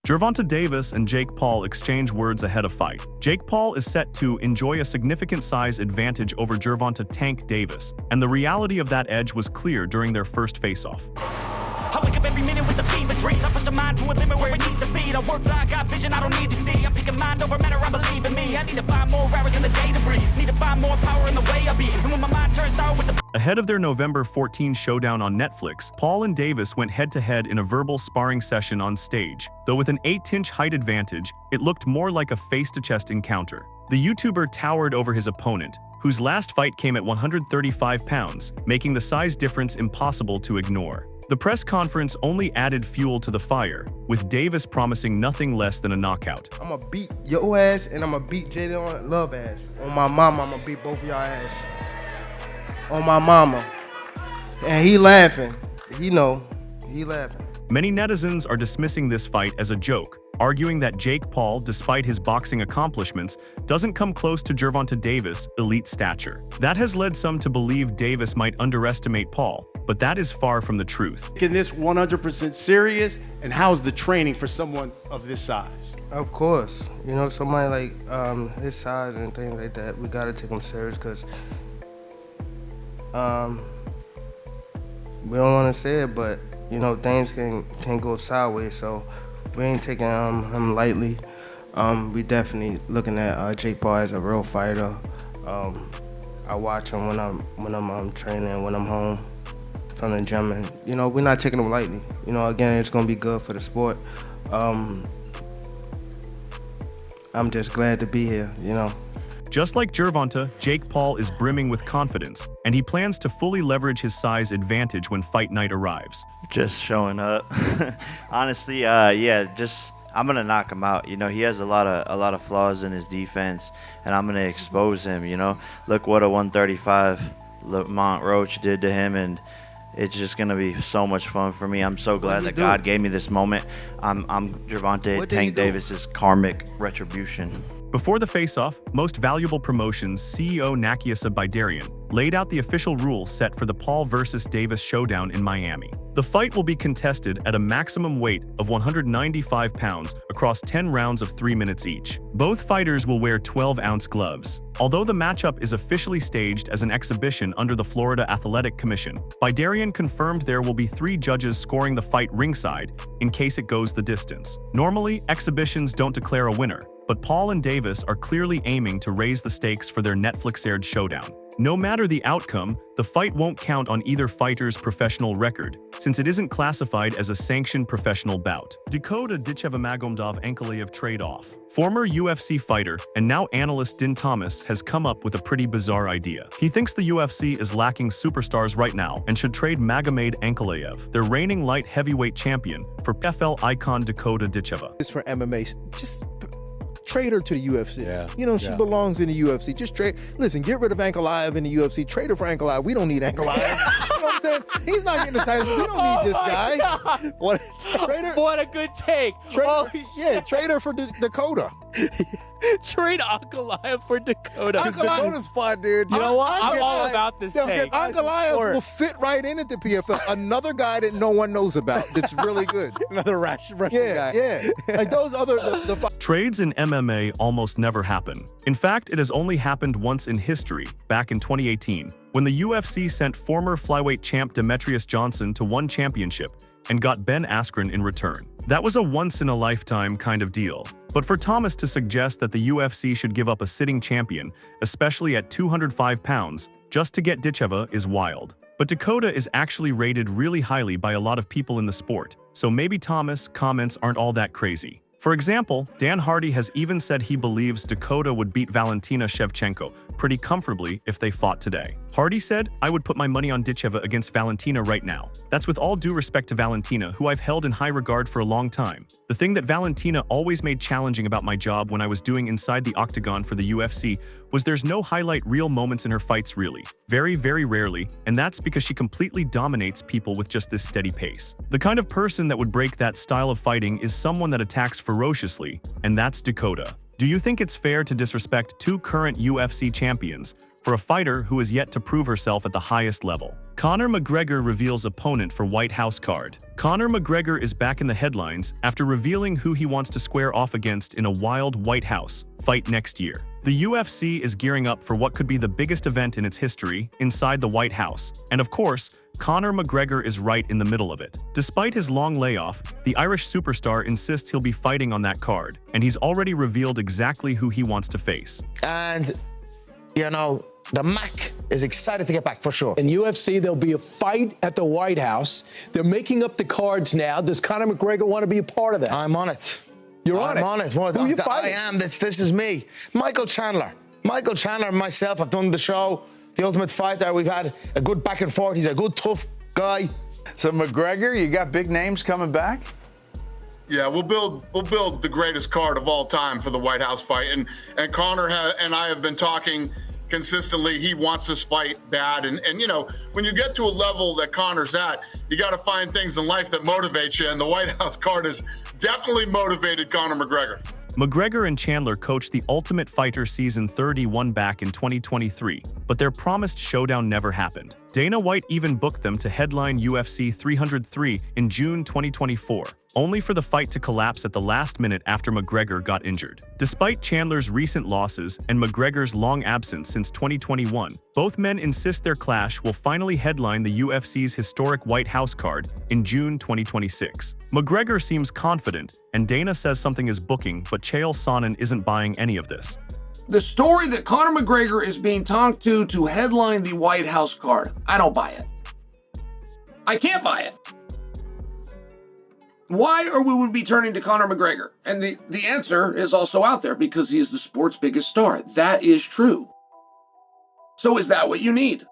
Gervonta Davis and Jake Paul exchange words ahead of fight. Jake Paul is set to enjoy a significant size advantage over Gervonta Tank Davis, and the reality of that edge was clear during their first face-off. I wake up every minute with the fever dreams. I push my mind to a limit where it needs to be. I work blind, got vision I don't need to see. I'm picking mind over matter, I believe in me. I need to find more hours in the day to breathe. Need to find more power in the way I be. And when my mind turns sour with the Ahead of their November 14 showdown on Netflix, Paul and Davis went head-to-head in a verbal sparring session on stage. Though with an 8-inch height advantage, it looked more like a face-to-chest encounter. The YouTuber towered over his opponent, whose last fight came at 135 pounds, making the size difference impossible to ignore. The press conference only added fuel to the fire, with Davis promising nothing less than a knockout. I'm gonna beat your ass and I'm gonna beat Jaden Love ass. On my mama, I'm gonna beat both of y'all ass. On my mama. And he laughing. He laughing. Many netizens are dismissing this fight as a joke, arguing that Jake Paul, despite his boxing accomplishments, doesn't come close to Gervonta Davis' elite stature. That has led some to believe Davis might underestimate Paul, but that is far from the truth. Is this 100% serious, and how's the training for someone of this size? Of course. You know, somebody like his size and things like that, we gotta take him serious because we don't want to say it, but you know, things can go sideways, so we ain't taking him lightly. We definitely looking at Jake Paul as a real fighter. I watch him when I'm training, when I'm home from the gym, and you know, we're not taking him lightly. You know, again, it's gonna be good for the sport. I'm just glad to be here, you know. Just like Gervonta, Jake Paul is brimming with confidence, and he plans to fully leverage his size advantage when fight night arrives. Just showing up. Honestly, I'm gonna knock him out. You know, he has a lot of flaws in his defense, and I'm gonna expose him. You know, look what a 135 Lamont Roach did to him, and it's just gonna be so much fun for me. I'm so glad that God gave me this moment. I'm Gervonta Tank Davis's karmic retribution. Before the face-off, Most Valuable Promotions CEO Nakiasa Bidarian laid out the official rules set for the Paul vs. Davis showdown in Miami. The fight will be contested at a maximum weight of 195 pounds across 10 rounds of 3 minutes each. Both fighters will wear 12-ounce gloves. Although the matchup is officially staged as an exhibition under the Florida Athletic Commission, Bidarian confirmed there will be 3 judges scoring the fight ringside in case it goes the distance. Normally, exhibitions don't declare a winner, but Paul and Davis are clearly aiming to raise the stakes for their Netflix-aired showdown. No matter the outcome, the fight won't count on either fighter's professional record, since it isn't classified as a sanctioned professional bout. Dakota Ditcheva Magomed Ankalaev trade-off. Former UFC fighter and now analyst Din Thomas has come up with a pretty bizarre idea. He thinks the UFC is lacking superstars right now and should trade Magomed Ankalaev, their reigning light heavyweight champion, for PFL icon Dakota Ditcheva. It's for MMA. Just trade her to the UFC. Yeah. You know, she belongs in the UFC. Just trade. Listen, get rid of Ankalaev in the UFC. Trade her for Ankalaev. We don't need Ankalaev. You know what I'm saying? He's not getting the title. We don't need this guy. God. What a good take. Trade her for Dakota. Trade Ankalaev for Dakota. Dakota's fun, dude. You know what? I'm all about this take. Ankalaev will fit right in at the PFL. Another guy that no one knows about that's really good. Another Russian guy. Yeah. Like those other... Trades in MMA almost never happen. In fact, it has only happened once in history, back in 2018, when the UFC sent former flyweight champ Demetrius Johnson to one championship and got Ben Askren in return. That was a once-in-a-lifetime kind of deal. But for Thomas to suggest that the UFC should give up a sitting champion, especially at 205 pounds, just to get Ditcheva is wild. But Dakota is actually rated really highly by a lot of people in the sport, so maybe Thomas' comments aren't all that crazy. For example, Dan Hardy has even said he believes Dakota would beat Valentina Shevchenko pretty comfortably if they fought today. Hardy said, "I would put my money on Ditcheva against Valentina right now." That's with all due respect to Valentina, who I've held in high regard for a long time. The thing that Valentina always made challenging about my job when I was doing inside the octagon for the UFC was there's no highlight reel moments in her fights really. Very, very rarely, and that's because she completely dominates people with just this steady pace. The kind of person that would break that style of fighting is someone that attacks ferociously, and that's Dakota. Do you think it's fair to disrespect 2 current UFC champions for for a fighter who is yet to prove herself at the highest level. Conor McGregor reveals opponent for White House card. Conor McGregor is back in the headlines after revealing who he wants to square off against in a wild White House fight next year. The UFC is gearing up for what could be the biggest event in its history inside the White House, and of course, Conor McGregor is right in the middle of it. Despite his long layoff, the Irish superstar insists he'll be fighting on that card, and he's already revealed exactly who he wants to face. And, you know, the Mac is excited to get back for sure. In UFC, there'll be a fight at the White House. They're making up the cards now. Does Conor McGregor want to be a part of that? I'm on it. You're on it? I'm on it. Well, Who are you fighting? I am. This is me. Michael Chandler. Michael Chandler and myself have done the show, The Ultimate Fighter. We've had a good back and forth. He's a good, tough guy. So McGregor, you got big names coming back? Yeah, we'll build the greatest card of all time for the White House fight. And Conor and I have been talking consistently. He wants this fight bad. And you know, when you get to a level that Conor's at, you got to find things in life that motivate you. And the White House card has definitely motivated Conor McGregor. McGregor and Chandler coached The Ultimate Fighter Season 31 back in 2023, but their promised showdown never happened. Dana White even booked them to headline UFC 303 in June 2024, only for the fight to collapse at the last minute after McGregor got injured. Despite Chandler's recent losses and McGregor's long absence since 2021, both men insist their clash will finally headline the UFC's historic White House card in June 2026. McGregor seems confident, and Dana says something is booking, but Chael Sonnen isn't buying any of this. The story that Conor McGregor is being talked to headline the White House card, I don't buy it. I can't buy it. Why are we be turning to Conor McGregor? And the answer is also out there, because he is the sport's biggest star. That is true. So is that what you need?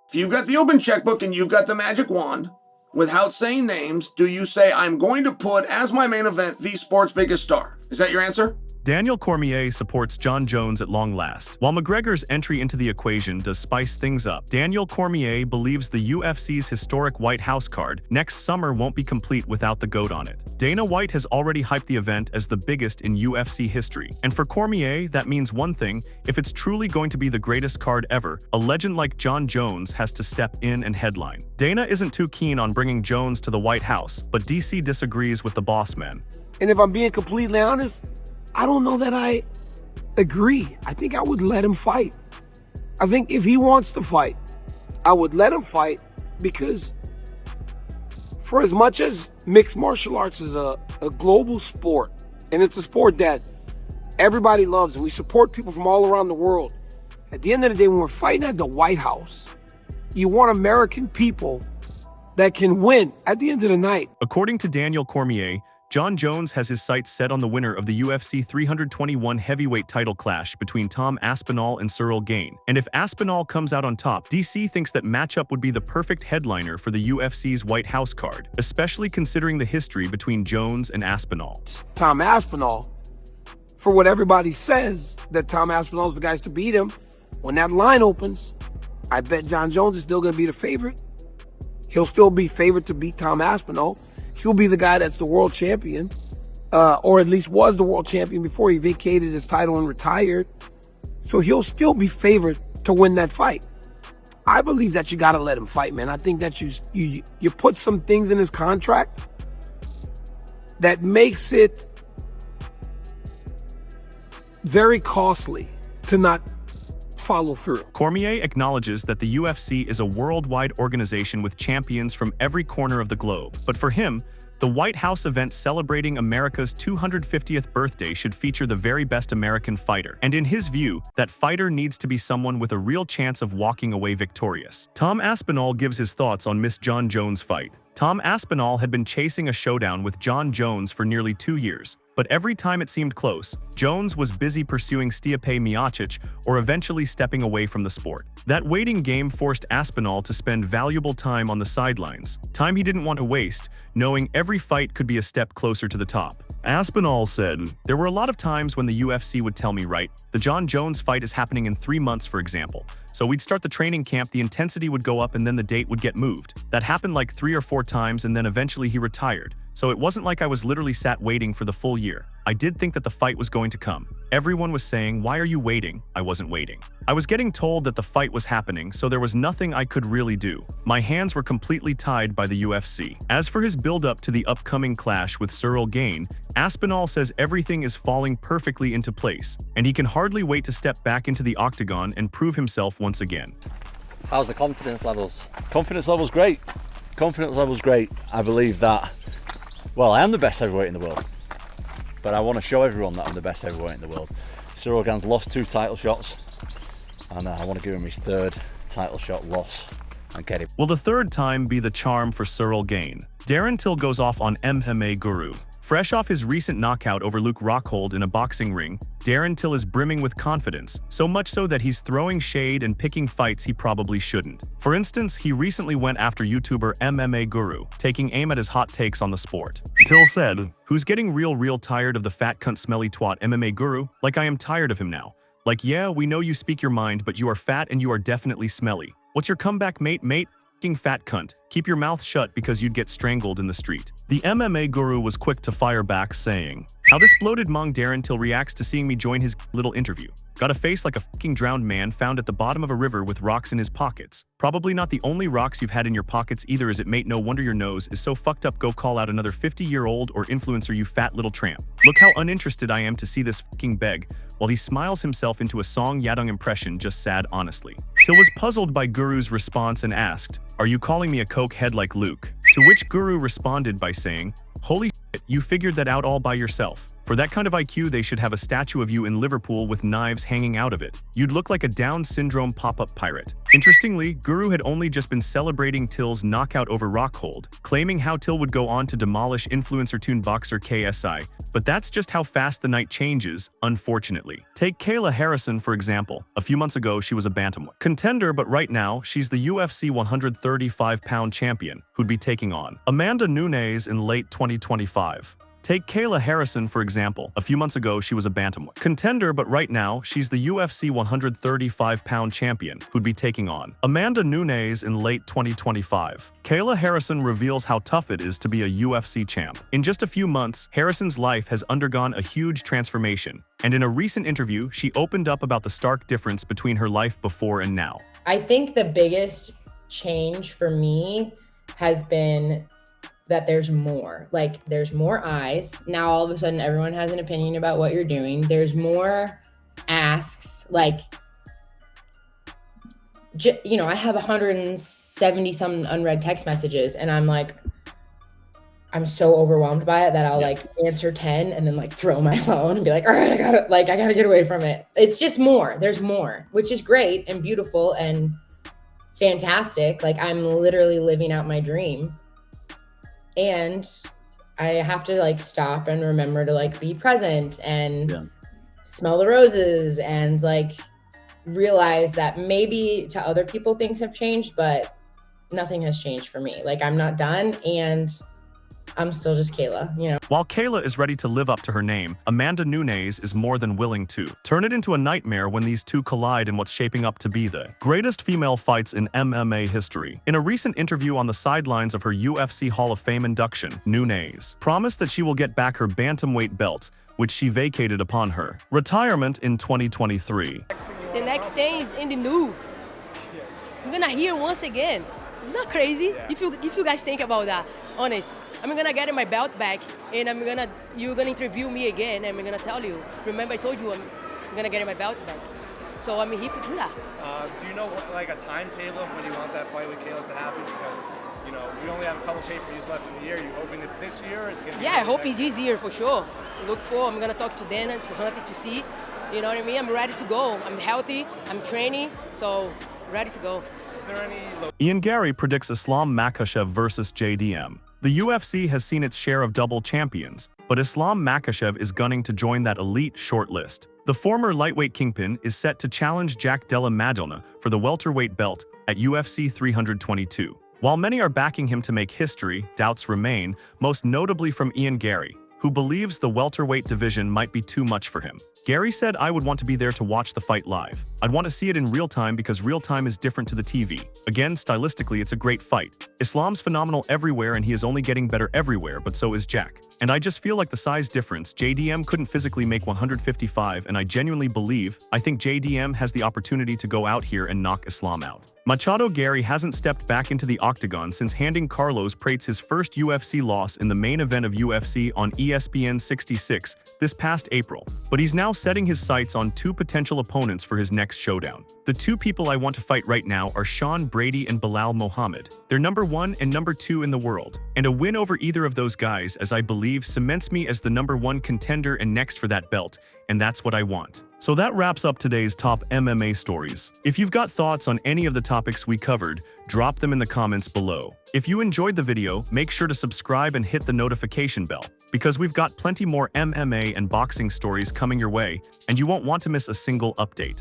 If you've got the open checkbook and you've got the magic wand, without saying names, do you say, I'm going to put as my main event the sport's biggest star? Is that your answer? Daniel Cormier supports Jon Jones at long last. While McGregor's entry into the equation does spice things up, Daniel Cormier believes the UFC's historic White House card next summer won't be complete without the GOAT on it. Dana White has already hyped the event as the biggest in UFC history. And for Cormier, that means one thing: if it's truly going to be the greatest card ever, a legend like Jon Jones has to step in and headline. Dana isn't too keen on bringing Jones to the White House, but DC disagrees with the boss man. And if I'm being completely honest, I don't know that I agree. I think I would let him fight. I think if he wants to fight, I would let him fight, because for as much as mixed martial arts is a global sport, and it's a sport that everybody loves, and we support people from all around the world, at the end of the day, when we're fighting at the White House, you want American people that can win at the end of the night. According to Daniel Cormier, Jon Jones has his sights set on the winner of the UFC 321 heavyweight title clash between Tom Aspinall and Ciryl Gane. And if Aspinall comes out on top, DC thinks that matchup would be the perfect headliner for the UFC's White House card, especially considering the history between Jones and Aspinall. Tom Aspinall, for what everybody says, that Tom Aspinall is the guys to beat him, when that line opens, I bet Jon Jones is still going to be the favorite. He'll still be favored to beat Tom Aspinall. He'll be the guy that's the world champion, or at least was the world champion before he vacated his title and retired. So he'll still be favored to win that fight. I believe that you got to let him fight, man. I think that you put some things in his contract that makes it very costly to not follow through. Cormier acknowledges that the UFC is a worldwide organization with champions from every corner of the globe. But for him, the White House event celebrating America's 250th birthday should feature the very best American fighter. And in his view, that fighter needs to be someone with a real chance of walking away victorious. Tom Aspinall gives his thoughts on Miss Jon Jones' fight. Tom Aspinall had been chasing a showdown with Jon Jones for nearly 2 years. But every time it seemed close, Jones was busy pursuing Stipe Miocic or eventually stepping away from the sport. That waiting game forced Aspinall to spend valuable time on the sidelines, time he didn't want to waste, knowing every fight could be a step closer to the top. Aspinall said, "There were a lot of times when the UFC would tell me, right, the Jon Jones fight is happening in 3 months, for example. So we'd start the training camp, the intensity would go up, and then the date would get moved. That happened like 3 or 4 times, and then eventually he retired. So it wasn't like I was literally sat waiting for the full year. I did think that the fight was going to come. Everyone was saying, "Why are you waiting?" I wasn't waiting. I was getting told that the fight was happening, so there was nothing I could really do. My hands were completely tied by the UFC. As for his build-up to the upcoming clash with Ciryl Gane, Aspinall says everything is falling perfectly into place, and he can hardly wait to step back into the octagon and prove himself once again. How's the confidence levels? Confidence level's great. Confidence level's great. I believe that, well, I am the best heavyweight in the world, but I want to show everyone that I'm the best heavyweight in the world. Ciryl Gane's lost 2 title shots, and I want to give him his 3rd title shot loss and get him. Will the 3rd time be the charm for Ciryl Gane? Darren Till goes off on MMA Guru. Fresh off his recent knockout over Luke Rockhold in a boxing ring, Darren Till is brimming with confidence, so much so that he's throwing shade and picking fights he probably shouldn't. For instance, he recently went after YouTuber MMA Guru, taking aim at his hot takes on the sport. Till said, "Who's getting real tired of the fat cunt smelly twat MMA Guru? Like I am tired of him now. Like, yeah, we know you speak your mind, but you are fat and you are definitely smelly. What's your comeback, mate? F***ing fat cunt. Keep your mouth shut because you'd get strangled in the street." The MMA Guru was quick to fire back, saying, "How this bloated mong Darren Till reacts to seeing me join his little interview. Got a face like a f***ing drowned man found at the bottom of a river with rocks in his pockets. Probably not the only rocks you've had in your pockets either, is it, mate? No wonder your nose is so fucked up. Go call out another 50-year-old or influencer, you fat little tramp. Look how uninterested I am to see this f***ing beg," while he smiles himself into a Song Yadong impression. Just sad, honestly. Till was puzzled by Guru's response and asked, "Are you calling me a coke head like Luke?" To which Guru responded by saying, "Holy shit, you figured that out all by yourself. For that kind of IQ, they should have a statue of you in Liverpool with knives hanging out of it. You'd look like a Down syndrome pop-up pirate." Interestingly, Guru had only just been celebrating Till's knockout over Rockhold, claiming how Till would go on to demolish influencer-tune boxer KSI. But that's just how fast the night changes, unfortunately. Take Kayla Harrison, for example. A few months ago, she was a bantamweight contender, but right now, she's the UFC 135-pound champion, who'd be taking on Amanda Nunes in late 2025. Take Kayla Harrison, for example. A few months ago, she was a bantamweight contender, but right now, she's the UFC 135-pound champion, who'd be taking on Amanda Nunes in late 2025. Kayla Harrison reveals how tough it is to be a UFC champ. In just a few months, Harrison's life has undergone a huge transformation, and in a recent interview, she opened up about the stark difference between her life before and now. I think the biggest change for me has been that there's more. Like, there's more eyes. Now, all of a sudden, everyone has an opinion about what you're doing. There's more asks. Like, you know, I have 170-some unread text messages, and I'm like, I'm so overwhelmed by it that I'll like answer 10 and then like throw my phone and be like, all right, I gotta get away from it. It's just more. There's more, which is great and beautiful and fantastic. Like, I'm literally living out my dream. And I have to like stop and remember to like be present and smell the roses and like realize that maybe to other people things have changed, but nothing has changed for me. Like, I'm not done and I'm still just Kayla, you know. While Kayla is ready to live up to her name, Amanda Nunes is more than willing to turn it into a nightmare when these two collide in what's shaping up to be the greatest female fights in MMA history. In a recent interview on the sidelines of her UFC Hall of Fame induction, Nunes promised that she will get back her bantamweight belt, which she vacated upon her retirement in 2023. The next thing is in the new. I'm gonna hear once again. It's not crazy if you guys think about that. Honest, I'm gonna get my belt back, and you're gonna interview me again, and I'm gonna tell you. Remember, I told you I'm gonna get my belt back. So I'm here to do that. Do you know like a timetable of when you want that fight with Kayla to happen? Because you know we only have a couple pay-per-views left in the year. You hoping it's this year? Or it's gonna I hope it's this year for sure. I'm gonna talk to Dana, to Hunter, to see. You know what I mean? I'm ready to go. I'm healthy. I'm training, so ready to go. Ian Garry predicts Islam Makhachev versus JDM. The UFC has seen its share of double champions, but Islam Makhachev is gunning to join that elite shortlist. The former lightweight kingpin is set to challenge Jack Della Madonna for the welterweight belt at UFC 322. While many are backing him to make history, doubts remain, most notably from Ian Garry, who believes the welterweight division might be too much for him. Garry said I would want to be there to watch the fight live. I'd want to see it in real time because real time is different to the TV. Again, stylistically, it's a great fight. Islam's phenomenal everywhere and he is only getting better everywhere, but so is Jack. And I just feel like the size difference, JDM couldn't physically make 155, and I genuinely I think JDM has the opportunity to go out here and knock Islam out. Machado Garry hasn't stepped back into the octagon since handing Carlos Prates his first UFC loss in the main event of UFC on ESPN 66 this past April, but he's now setting his sights on two potential opponents for his next showdown. The two people I want to fight right now are Sean Brady and Bilal Mohammed. They're number 1 and number 2 in the world, and a win over either of those guys, as I believe, cements me as the number 1 contender and next for that belt, and that's what I want. So that wraps up today's top MMA stories. If you've got thoughts on any of the topics we covered, drop them in the comments below. If you enjoyed the video, make sure to subscribe and hit the notification bell, because we've got plenty more MMA and boxing stories coming your way, and you won't want to miss a single update.